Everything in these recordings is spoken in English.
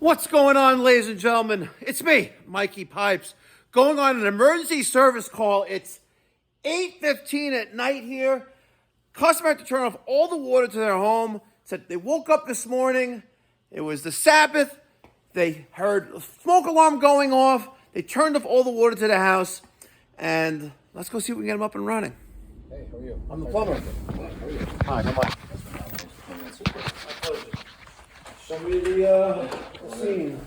What's going on, ladies and gentlemen? It's me, Mikey Pipes, going on an emergency service call. It's 8:15 at night here. Customer had to turn off all the water to their home. Said they woke up this morning. It was the Sabbath. They heard a smoke alarm going off. They turned off all the water to the house. And let's go see if we can get them up and running. Hey, how are you? I'm the plumber. How are you? Hi, come on. Show me the scene.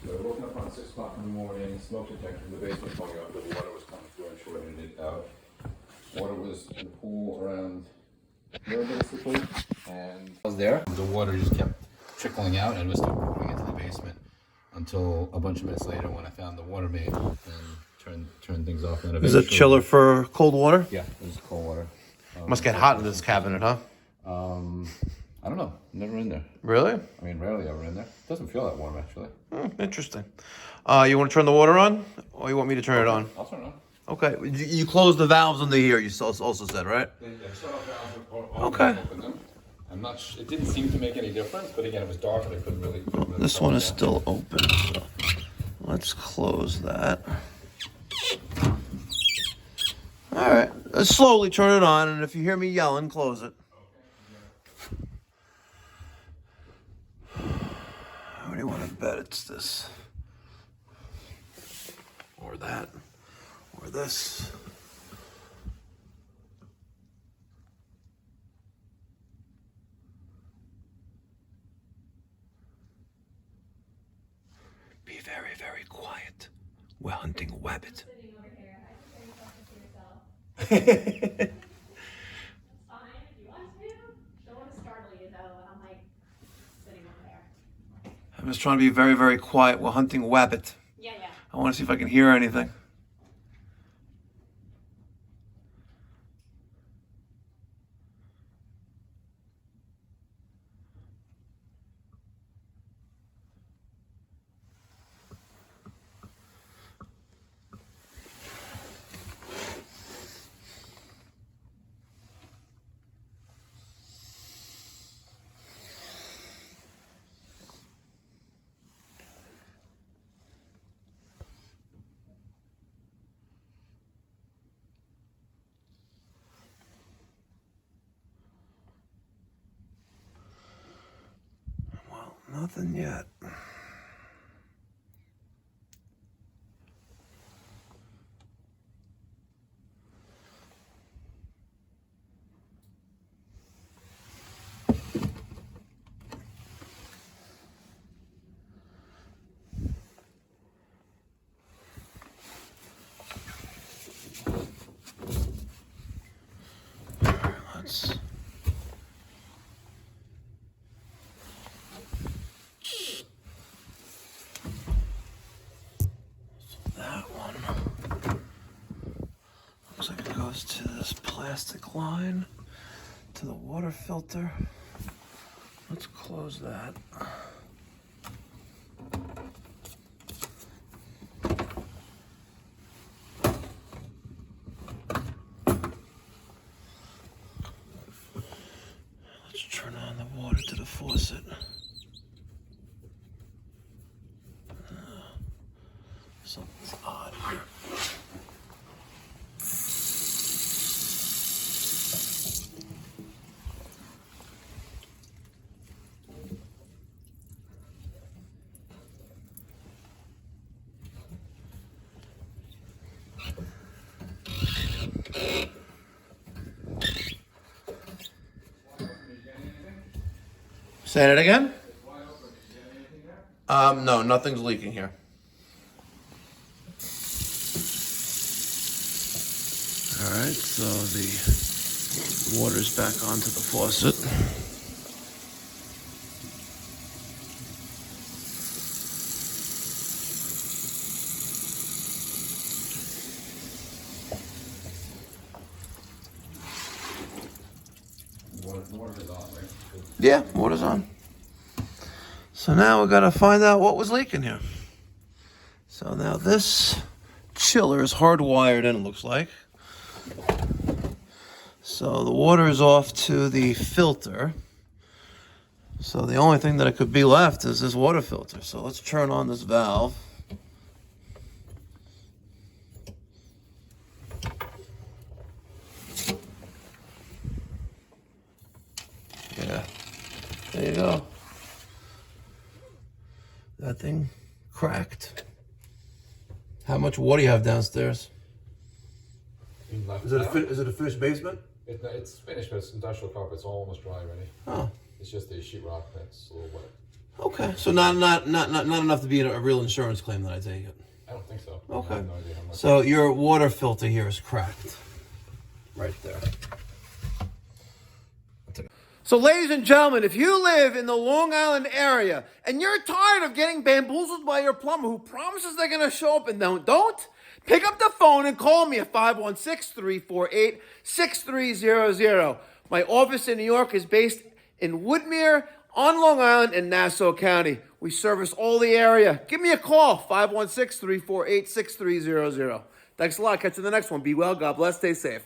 So I woke up around 6 o'clock in the morning, smoke detector in the basement going off, but the water was coming through and shorting it out. Water was in the pool around here basically, and I was there. The water just kept trickling out and was still pouring into the basement until a bunch of minutes later when I found the water main and turned things off. And Is it chiller for cold water? Yeah, it was cold water. Must get hot in this cabinet, huh? I don't know. Never in there. Really? I mean, rarely ever in there. It doesn't feel that warm, actually. Interesting. You want to turn the water on, or you want me to turn it on? I'll turn it on. Okay. You closed the valves under here. You also said, right? Yeah, shut off valves or Okay. open them. I'm not. It didn't seem to make any difference, but again, it was dark and I couldn't really. This tell one is that. still open. So let's close that. All right. Let's slowly turn it on, and if you hear me yelling, close it. What do you want to bet it's this? Or that? Or this? Be very, very quiet. We're hunting a rabbit. Sitting over here. I think you're talking to yourself. It's fine if you want to. Don't want to startle you though. I'm like sitting over there. I'm just trying to be very, very quiet. We're hunting a rabbit. Yeah. I want to see if I can hear anything. Nothing yet. Let's to this plastic line to the water filter. Let's close that. Let's turn on the water to the faucet. Something's odd here. Say it again? No, nothing's leaking here. All right, so the water's back onto the faucet. Water is on, right? Yeah, water's on. So now we gotta find out what was leaking here. So now this chiller is hardwired in, it looks like. So the water is off to the filter. So the only thing that could be left is this water filter. So let's turn on this valve. Yeah, there you go. That thing cracked. How much water you have downstairs? Is it a finished basement? It's finished, but it's industrial carpet. It's almost dry already. Oh. It's just a sheetrock that's a little wet. Okay, so not enough to be a real insurance claim, that I take it. I don't think so. Okay. I have no idea how much. So your water filter here is cracked, right there. So ladies and gentlemen, if you live in the Long Island area and you're tired of getting bamboozled by your plumber who promises they're going to show up and don't, pick up the phone and call me at 516-348-6300. My office in New York is based in Woodmere on Long Island in Nassau County. We service all the area. Give me a call, 516-348-6300. Thanks a lot. Catch you in the next one. Be well. God bless. Stay safe.